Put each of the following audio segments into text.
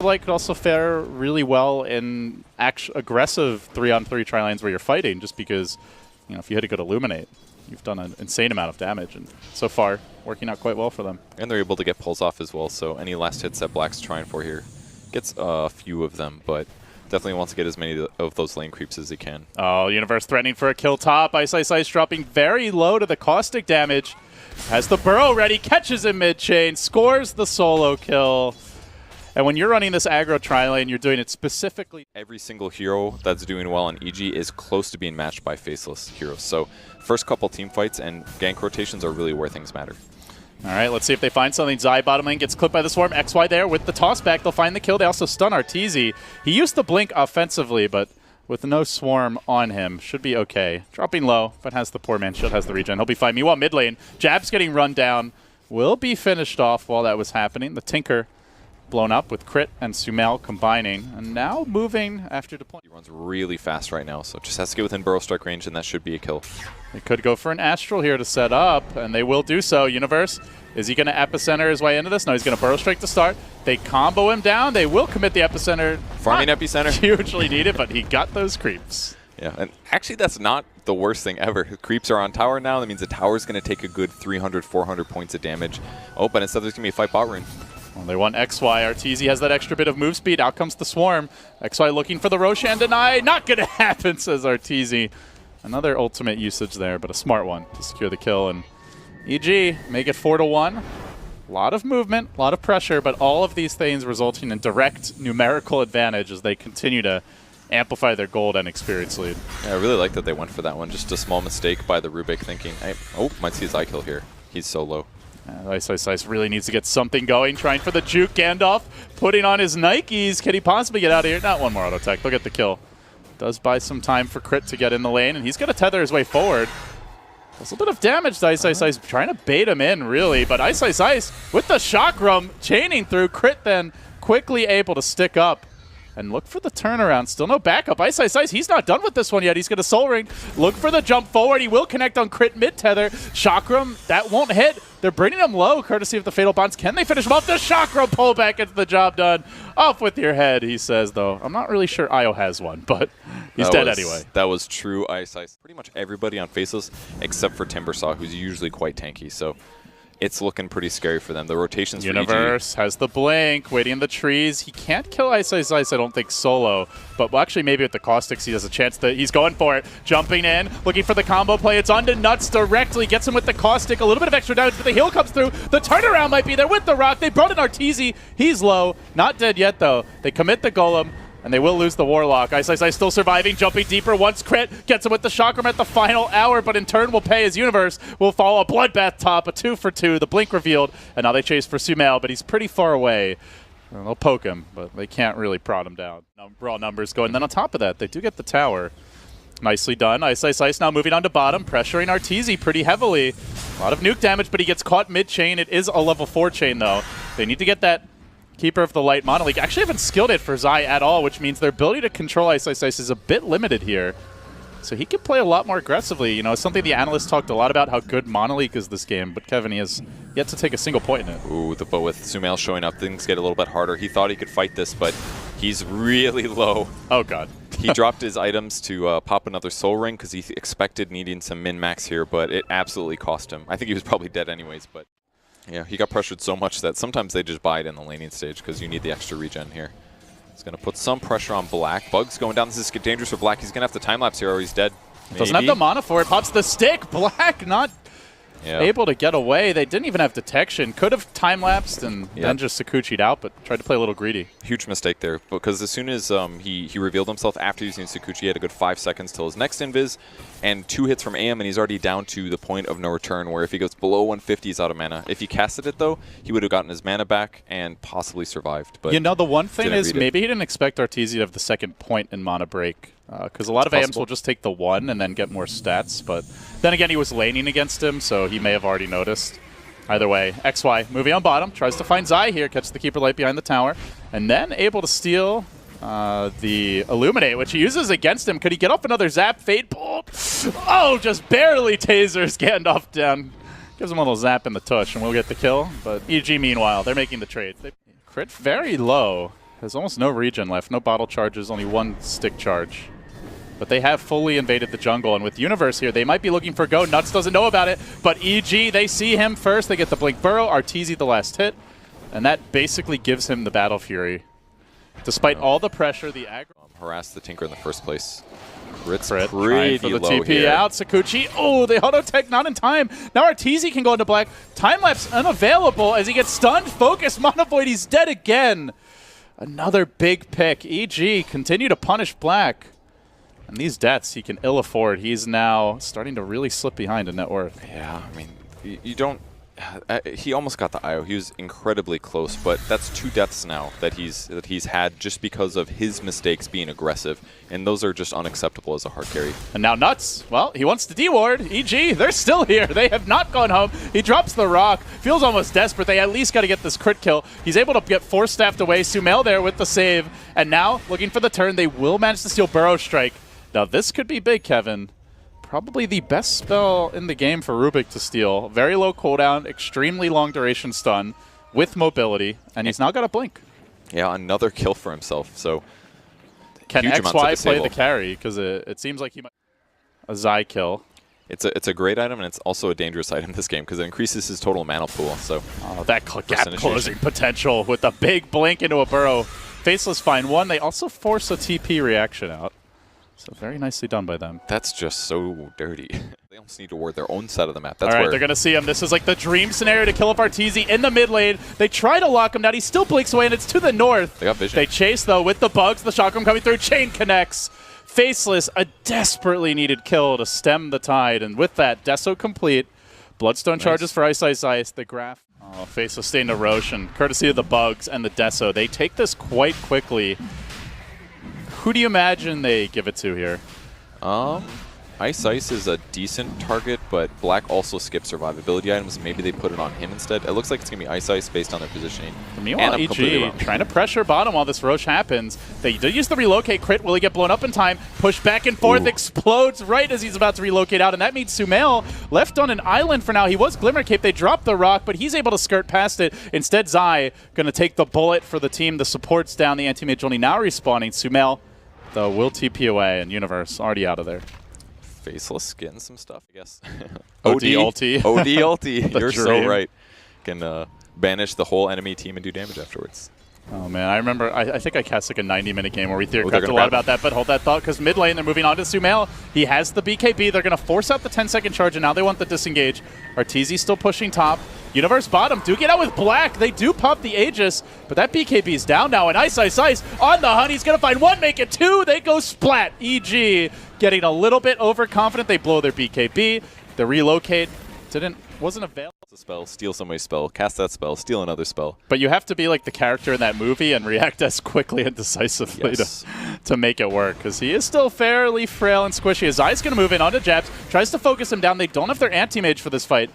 Light could also fare really well in aggressive 3-on-3 tri-lanes where you're fighting, just because, you know, if you hit a good Illuminate, you've done an insane amount of damage, and so far, working out quite well for them. And they're able to get pulls off as well, so any last hits that Black's trying for here gets a few of them, but definitely wants to get as many of those lane creeps as he can. Oh, Universe threatening for a kill top. Ice Ice Ice dropping very low to the caustic damage. Has the burrow ready, catches him mid-chain, scores the solo kill. And when you're running this aggro tri-lane, you're doing it specifically. Every single hero that's doing well on EG is close to being matched by Faceless heroes. So first couple team fights and gank rotations are really where things matter. All right, let's see if they find something. Zai bottom lane gets clipped by the Swarm. XY there with the toss back. They'll find the kill. They also stun Arteezy. He used the blink offensively, but with no Swarm on him, should be okay. Dropping low, but has the poor man shield, has the regen. He'll be fine. Meanwhile, mid lane, Jab's getting run down. Will be finished off while that was happening. The Tinker blown up with Crit and Sumail combining, and now moving after deploying. He runs really fast right now, so just has to get within burrow strike range, and that should be a kill. They could go for an Astral here to set up, and they will do so. Universe, is he going to Epicenter his way into this? No, he's going to burrow strike to start. They combo him down. They will commit the Epicenter. Farming Epicenter. Hugely needed, but he got those creeps. Yeah, and actually that's not the worst thing ever. Creeps are on tower now. That means the tower's going to take a good 300, 400 points of damage. Oh, but instead there's going to be a fight bot rune. Well, they want XY. Arteezy has that extra bit of move speed. Out comes the Swarm. XY looking for the Roshan deny. Not going to happen, says Arteezy. Another ultimate usage there, but a smart one to secure the kill. And EG make it 4-1. A lot of movement, a lot of pressure, but all of these things resulting in direct numerical advantage as they continue to amplify their gold and experience lead. Yeah, I really like that they went for that one. Just a small mistake by the Rubik thinking, oh, might see his eye kill here. He's so low. Ice Ice Ice really needs to get something going, trying for the juke. Gandalf putting on his Nikes. Can he possibly get out of here? Not one more auto tech. They'll get the kill. Does buy some time for Crit to get in the lane, and he's going to tether his way forward. There's a bit of damage to Ice Ice Ice, trying to bait him in, really. But Ice Ice Ice with the Chakram chaining through. Crit then quickly able to stick up and look for the turnaround. Still no backup. Ice Ice Ice, he's not done with this one yet. He's going to Soul Ring. Look for the jump forward. He will connect on Crit mid-tether. Chakram, that won't hit. They're bringing him low, courtesy of the Fatal Bonds. Can they finish him off? The Chakram pullback gets the job done. Off with your head, he says, though. I'm not really sure Io has one, but he's dead anyway. That was true Ice Ice. Pretty much everybody on Faceless, except for Timbersaw, who's usually quite tanky. So it's looking pretty scary for them. The rotations Universe for EG. has the blink, waiting in the trees. He can't kill Ice Ice Ice, I don't think, solo. But well, actually, maybe with the Caustics, he has a chance that he's going for it. Jumping in, looking for the combo play. It's onto Nuts directly. Gets him with the Caustic. A little bit of extra damage, but the heal comes through. The turnaround might be there with the Rock. They brought in Arteezy. He's low. Not dead yet, though. They commit the Golem, and they will lose the Warlock. Ice Ice Ice still surviving, jumping deeper. Once Crit gets him with the Chakram at the final hour, but in turn will pay his Universe. Will follow a Bloodbath top, a 2-for-2. The blink revealed, and now they chase for Sumail, but he's pretty far away. And they'll poke him, but they can't really prod him down. Raw numbers go, and then on top of that, they do get the tower. Nicely done. Ice Ice Ice now moving on to bottom, pressuring Arteezy pretty heavily. A lot of nuke damage, but he gets caught mid-chain. It is a level 4 chain, though. They need to get that Keeper of the Light Monolith. Actually haven't skilled it for Zai at all, which means their ability to control Ice Ice Ice is a bit limited here. So he can play a lot more aggressively. You know, it's something the analysts talked a lot about, how good Monolith is this game, but Kevin, he has yet to take a single point in it. Ooh, but with Sumail showing up, things get a little bit harder. He thought he could fight this, but he's really low. Oh, God. He dropped his items to pop another Soul Ring because he expected needing some min-max here, but it absolutely cost him. I think he was probably dead anyways, but yeah, he got pressured so much that sometimes they just buy it in the laning stage because you need the extra regen here. It's going to put some pressure on Black. Bug's going down. This is dangerous for Black. He's going to have to time-lapse here or he's dead. Doesn't have the mana for it. Pops the stick. Black not able to get away. They didn't even have detection. Could have time-lapsed and then just Sakuchi'd out, but tried to play a little greedy. Huge mistake there, because as soon as he revealed himself after using Sakuchi, he had a good 5 seconds till his next invis, and 2 hits from AM, and he's already down to the point of no return, where if he goes below 150, he's out of mana. If he casted it, though, he would have gotten his mana back and possibly survived. But you know, the one thing is maybe he didn't expect Arteezy to have the second point in mana break. Because a lot of AMs will just take the 1 and then get more stats. But then again, he was laning against him, so he may have already noticed. Either way, XY moving on bottom, tries to find Zai here, catches the Keeper Light behind the tower, and then able to steal the Illuminate, which he uses against him. Could he get off another Zap? Fade pull. Oh, just barely tasers Gandalf down. Gives him a little zap in the tush, and we'll get the kill. But EG, meanwhile, they're making the trade. Crit very low. There's almost no regen left, no bottle charges, only one stick charge. But they have fully invaded the jungle, and with Universe here, they might be looking for go. Nuts doesn't know about it, but EG, they see him first. They get the Blink Burrow, Arteezy the last hit, and that basically gives him the Battle Fury. Despite all the pressure, the aggro... Harass the Tinker in the first place. Crit's Crit pretty for the low TP here. out. Sakuchi, oh, the auto-tech not in time. Now Arteezy can go into black. Time-lapse unavailable as he gets stunned. Focus, Monovoid, he's dead again. Another big pick. EG continue to punish black. And these deaths he can ill afford. He's now starting to really slip behind in net worth. Yeah, I mean, you don't... he almost got the IO. He was incredibly close, but that's 2 deaths now that he's had just because of his mistakes being aggressive, and those are just unacceptable as a hard carry. And now Nuts, well, he wants to deward. EG, they're still here. They have not gone home. He drops the rock, feels almost desperate. They at least got to get this crit kill. He's able to get force-staffed away. Sumail there with the save, and now looking for the turn. They will manage to steal Burrow Strike. Now this could be big, Kevin. Probably the best spell in the game for Rubik to steal. Very low cooldown, extremely long duration stun with mobility, and he's now got a blink. Yeah, another kill for himself. So can huge amounts of XY play disable. the carry? Because it seems like he might. A Zai kill. It's a great item, and it's also a dangerous item in this game because it increases his total mana pool. So that gap closing potential with a big blink into a Burrow. Faceless find one. They also force a TP reaction out. So very nicely done by them. That's just so dirty. They almost need to ward their own side of the map. That's all right, where they're going to see him. This is like the dream scenario to kill up Arteezy in the mid lane. They try to lock him down. He still blinks away, and it's to the north. They got vision. They chase, though, with the bugs. The chakram coming through. Chain connects. Faceless, a desperately needed kill to stem the tide. And with that, Deso complete. Bloodstone charges for Ice Ice Ice. The graph. Oh, Faceless staying to Roshan. Courtesy of the bugs and the Deso. They take this quite quickly. Who do you imagine they give it to here? Ice Ice is a decent target, but Black also skips survivability items. Maybe they put it on him instead. It looks like it's going to be Ice Ice based on their positioning. Meanwhile, EG trying to pressure bottom while this Roche happens. They did use the relocate crit. Will he get blown up in time? Push back and forth, explodes right as he's about to relocate out, and that means Sumail left on an island for now. He was Glimmer Cape. They dropped the rock, but he's able to skirt past it. Instead, Zai going to take the bullet for the team. The support's down. The anti-mage only now respawning. Sumail, though, will TP away, and Universe already out of there. Faceless getting some stuff, I guess. OD ulti. OD ulti. You're dream. so right. Can banish the whole enemy team and do damage afterwards. Oh, man. I remember, I think I cast like a 90-minute game where we talked a lot about that, but hold that thought, because mid lane, they're moving on to Sumail. He has the BKB. They're going to force out the 10-second charge, and now they want the disengage. Arteezy still pushing top. Universe bottom do get out with Black. They do pop the Aegis, but that BKB is down now, and Ice Ice Ice on the hunt. He's going to find one, make it 2. They go splat. EG getting a little bit overconfident. They blow their BKB. The relocate wasn't available. A spell, steal somebody's spell, cast that spell, steal another spell. But you have to be like the character in that movie and react as quickly and decisively to make it work, because he is still fairly frail and squishy. His Zai's going to move in onto Jabs, tries to focus him down. They don't have their anti-mage for this fight.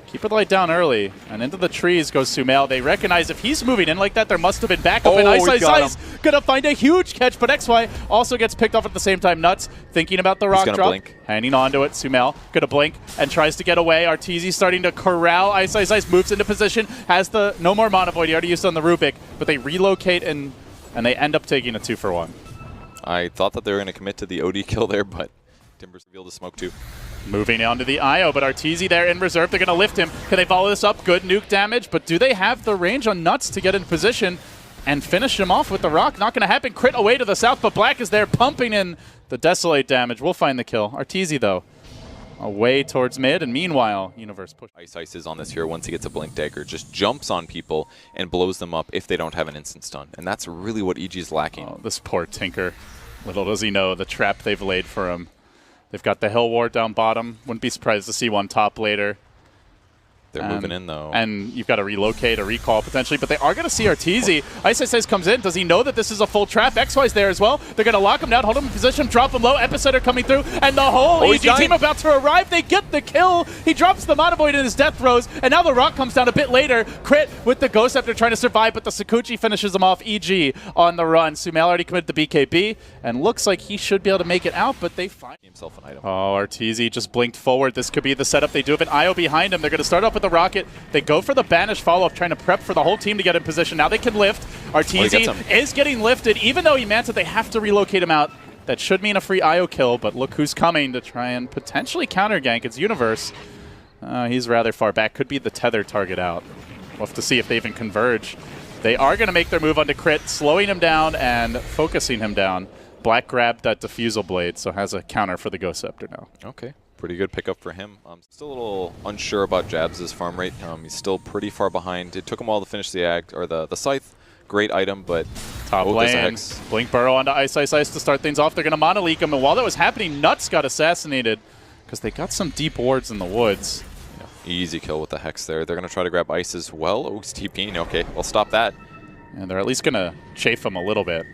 Keep the light down early, and into the trees goes Sumail. They recognize if he's moving in like that, there must have been backup, and Ice Ice Ice gonna find a huge catch, but XY also gets picked off at the same time. Nuts thinking about the rock drop, blink. hanging on to it. Sumail gonna blink and tries to get away. Arteezy starting to corral Ice Ice Ice, moves into position, has the no more Mana Void. He already used on the Rubik, but they relocate and they end up taking a 2-for-1. I thought that they were gonna commit to the OD kill there, but Timbers revealed the smoke too. Moving on to the IO, but Arteezy there in reserve. They're going to lift him. Can they follow this up? Good nuke damage, but do they have the range on Nuts to get in position and finish him off with the rock? Not going to happen. Crit away to the south, but Black is there pumping in the Desolate damage. We'll find the kill. Arteezy, though, away towards mid, and meanwhile, Universe push. Ice Ice is on this here once he gets a Blink Dagger. Just jumps on people and blows them up if they don't have an instant stun. And that's really what EG is lacking. Oh, this poor Tinker. Little does he know the trap they've laid for him. They've got the Hill Ward down bottom. Wouldn't be surprised to see one top later. They're moving in, though. And you've got to relocate, a recall potentially, but they are going to see Arteezy. Ice Ice comes in. Does he know that this is a full trap? XY's there as well. They're going to lock him down, hold him in position, drop him low. Epicenter coming through, and the whole EG team about to arrive. They get the kill. He drops the Mana Void in his death throes, and now the rock comes down a bit later. Crit with the Ghost Scepter trying to survive, but the Sakuchi finishes him off. EG on the run. Sumail already committed the BKB, and looks like he should be able to make it out, but they find himself an item. Oh, Arteezy just blinked forward. This could be the setup. They do have an IO behind him. They're going to start off with with the rocket. They go for the banish follow-up, trying to prep for the whole team to get in position. Now they can lift. Arteezy is getting lifted. Even though he Manta, they have to relocate him out. That should mean a free IO kill, but look who's coming to try and potentially counter gank. It's Universe. He's rather far back. Could be the tether target out. We'll have to see if they even converge. They are going to make their move onto Crit, slowing him down and focusing him down. Black grabbed that Diffusal Blade, so has a counter for the Ghost Scepter now. Okay, pretty good pickup for him. Still a little unsure about Jabs' farm rate. He's still pretty far behind. It took him a while to finish the Act, or the Scythe. Great item, but top lane, Blink Burrow onto Ice Ice Ice to start things off. They're going to mono-leak him, and while that was happening, Nuts got assassinated because they got some deep wards in the woods. Yeah, easy kill with the Hex there. They're going to try to grab Ice as well. Oh, he's TPing. Okay, we'll stop that. And they're at least going to chafe him a little bit.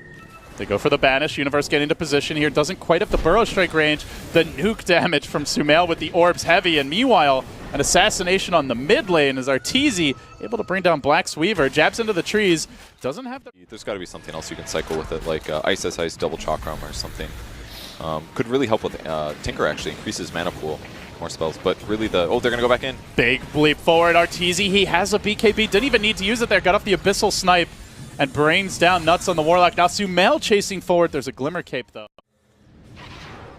They go for the banish. Universe getting into position here. Doesn't quite have the Burrow Strike range. The nuke damage from Sumail with the orbs heavy, and meanwhile, an assassination on the mid lane as Arteezy able to bring down Black's Weaver. Jabs into the trees. Doesn't have the... There's got to be something else you can cycle with it, like Ice Ice Ice double Chakram or something. Could really help with Tinker, actually. Increases mana pool. More spells, but really the... Oh, they're going to go back in. Big bleep forward. Arteezy, he has a BKB. Didn't even need to use it there. Got off the Abyssal Snipe and brains down Nuts on the Warlock. Now Sumail chasing forward. There's a Glimmer Cape, though.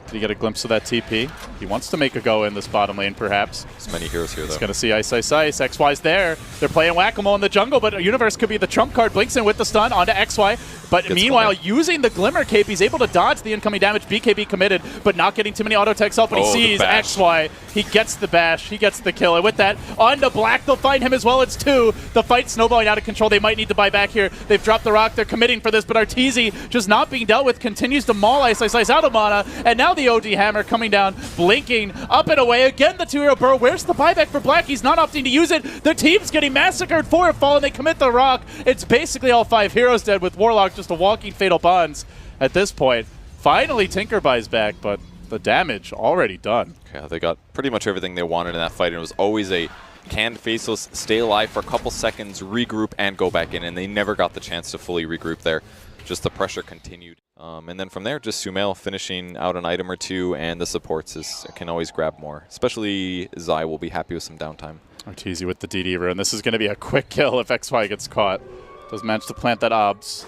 Did he get a glimpse of that TP? He wants to make a go in this bottom lane, perhaps. There's many heroes here, though. He's going to see Ice Ice Ice. XY's there. They're playing Whack-A-Mole in the jungle, but Universe could be the trump card. Blinks in with the stun onto XY. But meanwhile, using the Glimmer Cape, he's able to dodge the incoming damage. BKB committed, but not getting too many auto techs help. When he sees XY, he gets the bash. He gets the kill. And with that, onto Black. They'll find him as well. It's 2. The fight's snowballing out of control. They might need to buy back here. They've dropped the rock. They're committing for this, but Arteezy, just not being dealt with, continues to maul Ice Ice Ice out of mana. And now the OD Hammer coming down, blinking, up and away. Again, the 2-hero burrow. Where's the buyback for Black? He's not opting to use it. The team's getting massacred. 4 have fallen. They commit the rock. It's basically all 5 heroes dead, with Warlock just a walking Fatal Bonds at this point. Finally, Tinker buys back, but the damage already done. Yeah, they got pretty much everything they wanted in that fight, and it was always a can Faceless stay alive for a couple seconds, regroup, and go back in, and they never got the chance to fully regroup there. Just the pressure continued. And then from there, just Sumail finishing out an item or two, and the supports can always grab more. Especially Zai will be happy with some downtime. Arteezy with the DD rune. This is going to be a quick kill if XY gets caught. Does manage to plant that obs.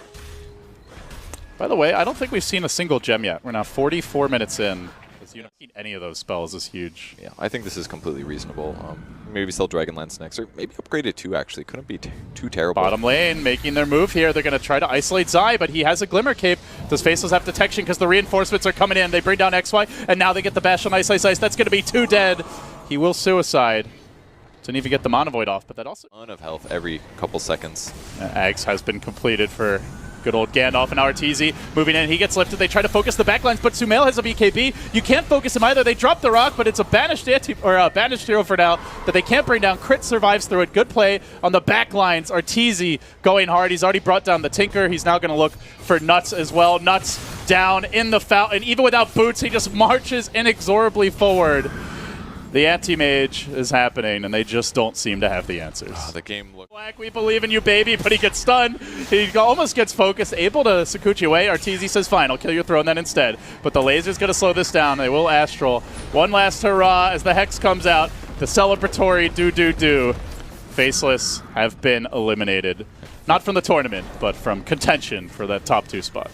By the way, I don't think we've seen a single gem yet. We're now 44 minutes in. Any of those spells is huge. Yeah, I think this is completely reasonable. Maybe sell Dragonlance next, or maybe upgrade it too, actually. Couldn't be too terrible. Bottom lane making their move here. They're going to try to isolate Zai, but he has a Glimmer Cape. Does Faceless have detection because the reinforcements are coming in? They bring down XY, and now they get the bash on Ice Ice Ice. That's going to be 2 dead. He will suicide. Didn't even get the Mana Void off, but that also... A ton of health every couple seconds. Ags has been completed for good old Gandalf, and Arteezy moving in. He gets lifted. They try to focus the backlines, but Sumail has a BKB. You can't focus him either. They drop the rock, but it's a banished banished hero for now that they can't bring down. Crit survives through it. Good play on the backlines. Arteezy going hard. He's already brought down the Tinker. He's now going to look for Nuts as well. Nuts down in the fountain. Even without boots, he just marches inexorably forward. The anti-mage is happening, and they just don't seem to have the answers. The game looks... Black, we believe in you, baby, but he gets stunned. He almost gets focused, able to Sakuchi away. Arteezy says, fine, I'll kill your throne then instead. But the laser's going to slow this down. They will Astral. One last hurrah as the Hex comes out. The celebratory do. Faceless have been eliminated. Not from the tournament, but from contention for that top 2 spot.